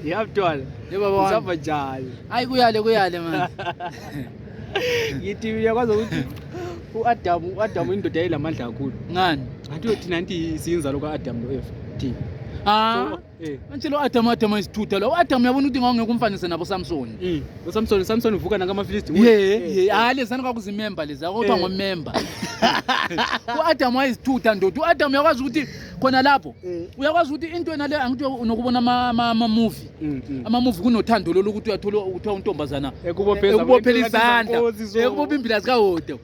Yabantwana. Yebo baba. Usapha njani? Hayi kuyale man. Ngithi uyakwazi ukuthi uAdamu indoda eyilamandla kakhulu. Ngani? Ngathi thina anti siyinzalo kaAdamu noEva. Thina. Ah. Manje lo Adam isithutha lo. Adam yabona ukuthi ngawungeke umfanise nabo Samson. Samson uvuka nakamafilisti. Lezana kwakuzimember lezi akuthiwa ngomember. uAdam wayisithutha ndoda. uAdam uyakwazi ukuthi khona lapho uyakwazi ukuthi into yena le angithi unokubona ama movie. Ama movie kunothando lokuthi uyathola ukuthiwa untombazana ekubophela izandla ekubopha imbila zikaHodo.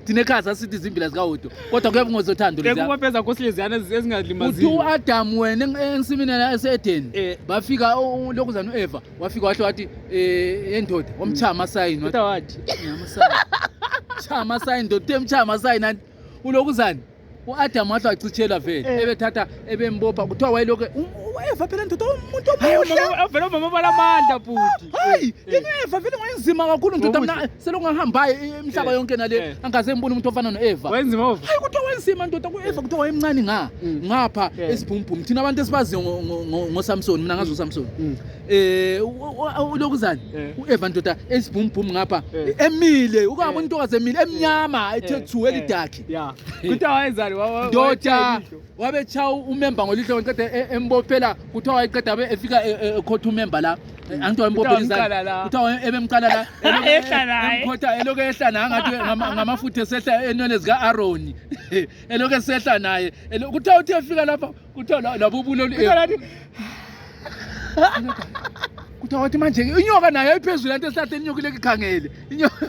Thina ekhaya sithi izimbila zikaHodo kodwa kuyabe ngozothando lezi. Ekubopheza nkosiyezana ezingalimaziyo. Uthi uAdam wena ensimini yaseEden bafika lokuzana uEva wafika wahle wathi yendoda wamchama sign wathi ngamasign. Chama sign ndoda emchama sign ulokuzana uAdam wahle wachithelwa vele ebethatha ebembopha kuthiwa wayelokho uEva phela ndoda umuntu omuhle vele umama balamandla futhi. Hayi uEva vele wayenzima kakhulu ndoda mina selongahambayo emhlaba yonke nale angaze ngibone umuntu ofana noEva. Wayenzima ova. Hayi kuthiwa wayenzima ndoda kuEva kuthiwa wayemncane ngapha esibhumbhumi thina abantu esibaziyo ngoSamson mina ngazi uSamson. Ulokuzana uEva ndoda esibhumbhumi ngapha emile ukungabona intokazi emile emnyama ethethu elidakhi. Kuthiwa wayenzani ndoda wabecha umember ngolihlo ngiqede embophela kuthiwa wayiqeda efika ekhotha umember la angithi wayembophela izandla kuthiwa ebemqala la emkhotha eloko ehla na ngathi ngamafutha esehla enwele zika Aaron eloko esehla naye kuthiwa uthi efika lapha kuthiwa labubulo kuthiwa wathi manje inyoka nayo iphezulu lanto esihlahleni inyoka ilekhangele inyoka